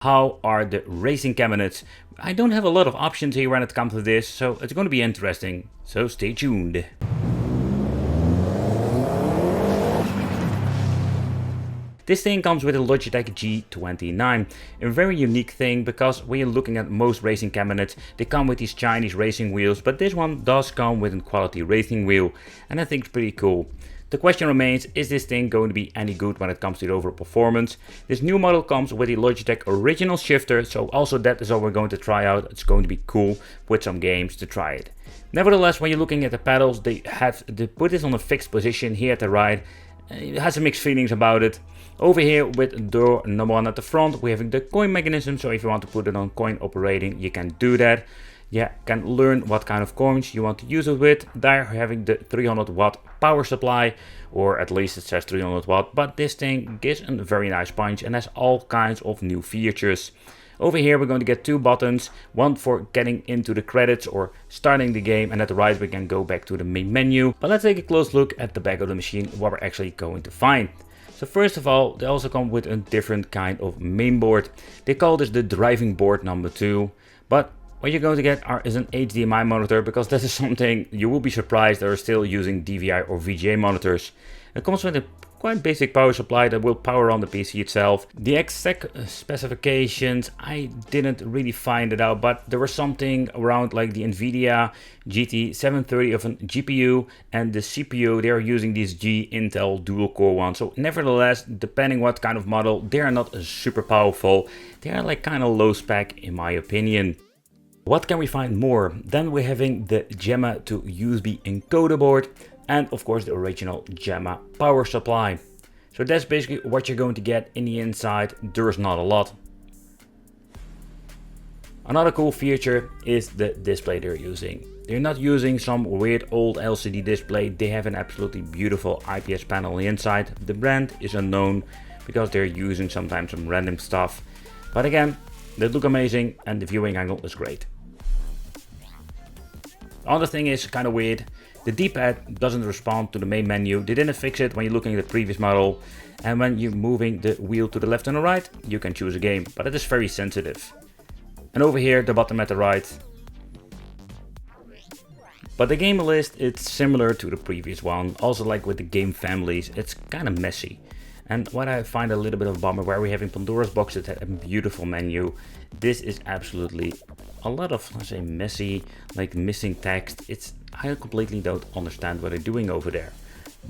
How are the racing cabinets? I don't have a lot of options here when it comes to this, so it's going to be interesting. So stay tuned. This thing comes with a Logitech G29, a very unique thing because when you're looking at most racing cabinets, they come with these Chinese racing wheels, but this one does come with a quality racing wheel, and I think it's pretty cool. The question remains, is this thing going to be any good when it comes to the overall performance? This new model comes with the Logitech original shifter, so also that is what we're going to try out. It's going to be cool with some games to try it. Nevertheless, when you're looking at the pedals, they put this on a fixed position here at the right. It has some mixed feelings about it. Over here with door number 1 at the front, we're having the coin mechanism, so if you want to put it on coin operating, you can do that. Yeah, can learn what kind of coins you want to use it with. There having the 300 watt power supply, or at least it says 300 watt, but this thing gives a very nice punch and has all kinds of new features. Over here we're going to get 2 buttons, one for getting into the credits or starting the game, and at the right we can go back to the main menu. But let's take a close look at the back of the machine, what we're actually going to find. So first of all, they also come with a different kind of mainboard. They call this the driving board number 2, but what you're going to get is an HDMI monitor, because this is something you will be surprised they're still using DVI or VGA monitors. It comes with a quite basic power supply that will power on the PC itself. The exact specifications, I didn't really find it out, but there was something around like the Nvidia GT730 of a GPU, and the CPU, they are using these Intel dual core one. So nevertheless, depending what kind of model, they are not super powerful. They are like kind of low spec in my opinion. What can we find more? Then we're having the Gemma to USB encoder board, and of course the original Gemma power supply. So that's basically what you're going to get in the inside. There's not a lot. Another cool feature is the display they're using. They're not using some weird old LCD display. They have an absolutely beautiful IPS panel on the inside. The brand is unknown because they're using sometimes some random stuff. But again, they look amazing and the viewing angle is great. The other thing is kind of weird. The D-pad doesn't respond to the main menu. They didn't fix it when you're looking at the previous model. And when you're moving the wheel to the left and the right, you can choose a game, but it is very sensitive. And over here, the bottom at the right. But the game list, it's similar to the previous one. Also like with the game families, it's kind of messy. And what I find a little bit of a bummer, where we're having Pandora's box, it had a beautiful menu. This is absolutely a lot of, let's say, messy, like missing text. I completely don't understand what they're doing over there.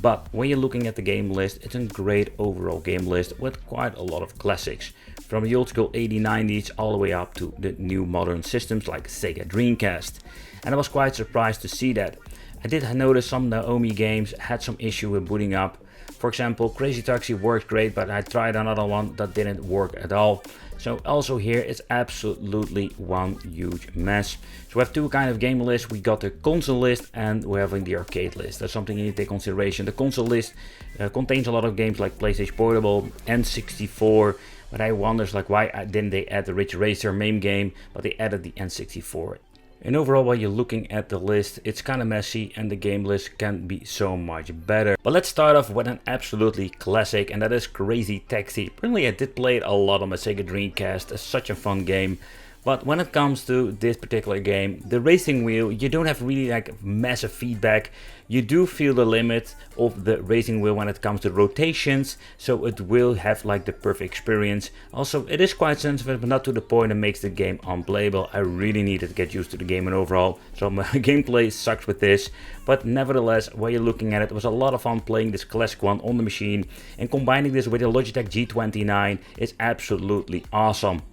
But when you're looking at the game list, it's a great overall game list with quite a lot of classics. From the old school 80s, 90s all the way up to the new modern systems like Sega Dreamcast. And I was quite surprised to see that. I did notice some Naomi games had some issue with booting up. For example, Crazy Taxi worked great, but I tried another one that didn't work at all. So also here it's absolutely one huge mess. So we have 2 kind of game lists. We got the console list and we're having the arcade list. That's something you need to take consideration. The console list contains a lot of games like PlayStation Portable, N64, but I wonder like why didn't they add the Ridge Racer main game, but they added the N64. And overall, while you're looking at the list, it's kind of messy and the game list can be so much better. But let's start off with an absolutely classic, and that is Crazy Taxi. Really, I did play it a lot on my Sega Dreamcast. It's such a fun game. But when it comes to this particular game, the racing wheel, you don't have really like massive feedback. You do feel the limit of the racing wheel when it comes to rotations, so it will have like the perfect experience. Also, it is quite sensitive, but not to the point that makes the game unplayable. I really needed to get used to the game and overall, so my gameplay sucks with this. But nevertheless, while you're looking at it, it was a lot of fun playing this classic one on the machine, and combining this with the Logitech G29 is absolutely awesome.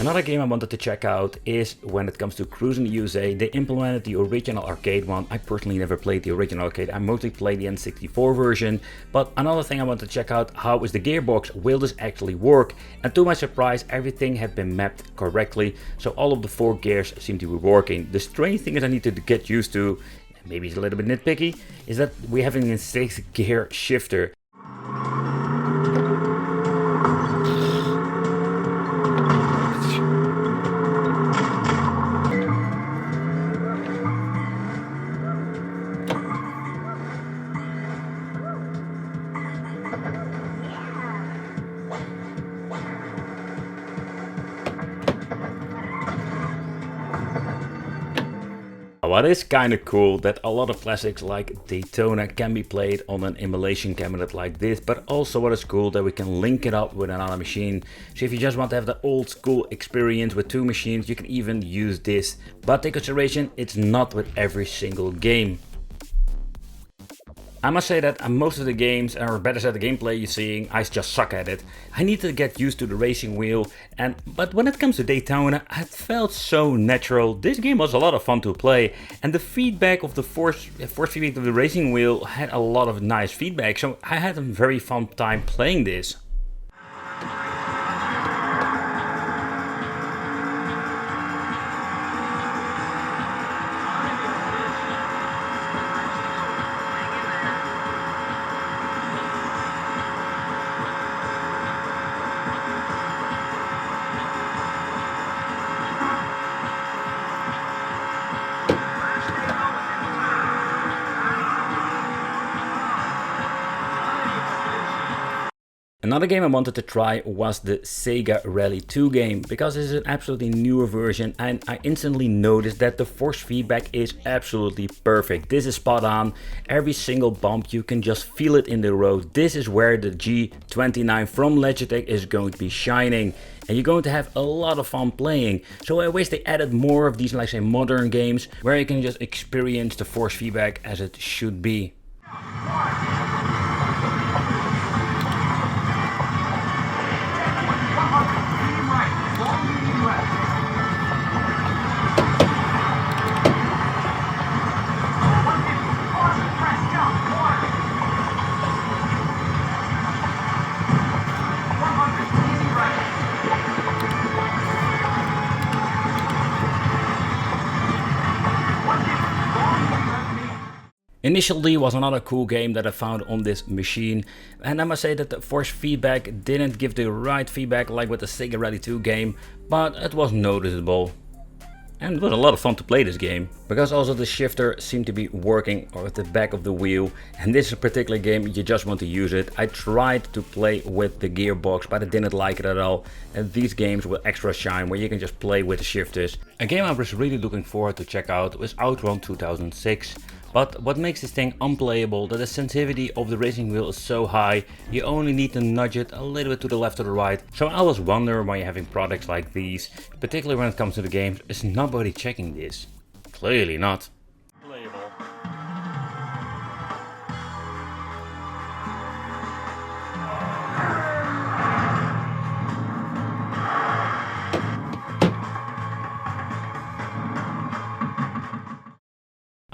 Another game I wanted to check out is when it comes to Cruising the USA. They implemented the original arcade one. I personally never played the original arcade. I mostly played the N64 version. But another thing I want to check out, how is the gearbox? Will this actually work? And to my surprise, everything had been mapped correctly. So all of the 4 gears seem to be working. The strange thing is I need to get used to, maybe it's a little bit nitpicky, is that we're having a 6 gear shifter. What is kinda cool that a lot of classics like Daytona can be played on an emulation cabinet like this, but also what is cool that we can link it up with another machine. So if you just want to have the old school experience with 2 machines, you can even use this. But take consideration, it's not with every single game. I must say that most of the games, or better said the gameplay you're seeing, I just suck at it. I need to get used to the racing wheel, but when it comes to Daytona, it felt so natural. This game was a lot of fun to play, and the feedback of the force feedback of the racing wheel had a lot of nice feedback, so I had a very fun time playing this. Another game I wanted to try was the Sega Rally 2 game, because this is an absolutely newer version and I instantly noticed that the force feedback is absolutely perfect. This is spot on. Every single bump you can just feel it in the road. This is where the G29 from Logitech is going to be shining. And you're going to have a lot of fun playing. So I wish they added more of these, like say, modern games where you can just experience the force feedback as it should be. Initially was another cool game that I found on this machine, and I must say that the force feedback didn't give the right feedback like with the Sega Rally 2 game, but it was noticeable. And it was a lot of fun to play this game, because also the shifter seemed to be working at the back of the wheel, and this particular game you just want to use it. I tried to play with the gearbox, but I didn't like it at all, and these games with extra shine where you can just play with the shifters. A game I was really looking forward to check out was Outrun 2006. But what makes this thing unplayable, that the sensitivity of the racing wheel is so high, you only need to nudge it a little bit to the left or the right. So I always wonder why you're having products like these, particularly when it comes to the games, is nobody checking this? Clearly not.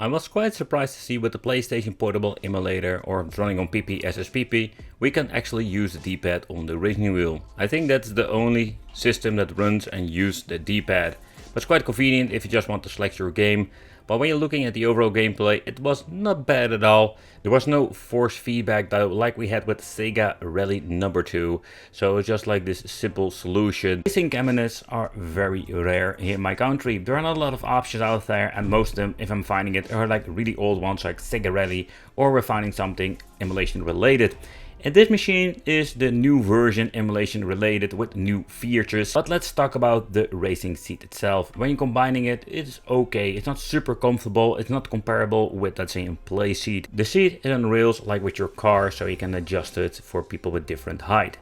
I was quite surprised to see with the PlayStation Portable Emulator, or running on PP SSPP, we can actually use the D-pad on the racing wheel. I think that's the only system that runs and uses the D-pad. But it's quite convenient if you just want to select your game. But when you're looking at the overall gameplay, it was not bad at all. There was no force feedback though, like we had with Sega Rally number 2. So it's just like this simple solution. Racing cabinets are very rare here in my country. There are not a lot of options out there, and most of them, if I'm finding it, are like really old ones like Sega Rally, or we're finding something emulation related. And this machine is the new version, emulation related, with new features. But let's talk about the racing seat itself. When you're combining it, it's okay. It's not super comfortable. It's not comparable with, let's say, a play seat. The seat is on rails like with your car, so you can adjust it for people with different height.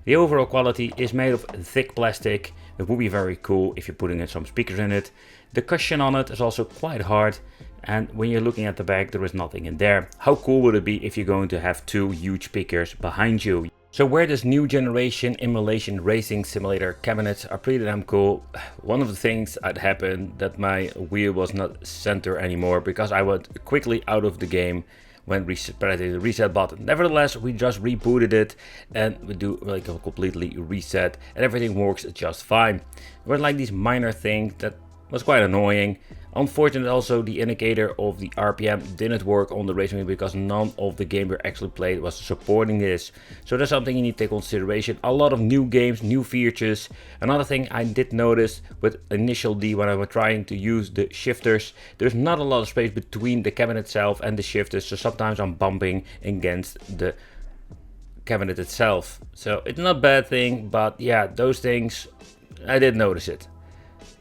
The overall quality is made of thick plastic. It would be very cool if you're putting in some speakers in it. The cushion on it is also quite hard. And when you're looking at the back, there is nothing in there. How cool would it be if you're going to have 2 huge speakers behind you? So where this new generation emulation racing simulator cabinets are pretty damn cool, one of the things that happened that my wheel was not center anymore because I went quickly out of the game when pressing the reset button. Nevertheless, we just rebooted it and we do like a completely reset and everything works just fine. It was like these minor things that was quite annoying. Unfortunately, also the indicator of the RPM didn't work on the racing wheel because none of the game we actually played was supporting this. So that's something you need to take consideration. A lot of new games, new features. Another thing I did notice with Initial D when I was trying to use the shifters, there's not a lot of space between the cabinet itself and the shifters, so sometimes I'm bumping against the cabinet itself. So it's not a bad thing, but yeah, those things, I did notice it.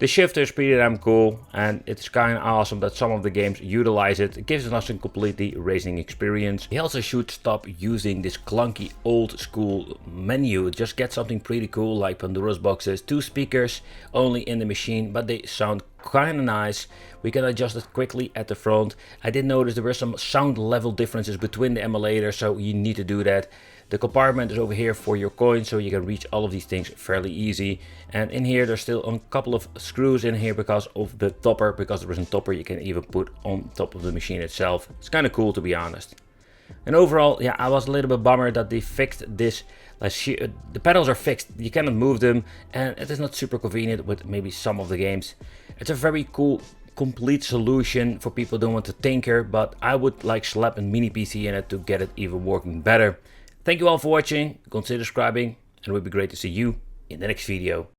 The shifter is pretty damn cool and it's kind of awesome that some of the games utilize it. It gives us a completely racing experience. You also should stop using this clunky old school menu. Just get something pretty cool like Pandora's boxes. 2 speakers only in the machine, but they sound kind of nice. We can adjust it quickly at the front. I did notice there were some sound level differences between the emulators, so you need to do that. The compartment is over here for your coins, so you can reach all of these things fairly easy. And in here there's still a couple of screws in here because of the topper, because there is a topper you can even put on top of the machine itself. It's kind of cool, to be honest. And overall, yeah, I was a little bit bummed that they fixed this. The pedals are fixed, you cannot move them, and it is not super convenient with maybe some of the games. It's a very cool complete solution for people who don't want to tinker, but I would like slap a mini PC in it to get it even working better. Thank you all for watching, consider subscribing, and it would be great to see you in the next video.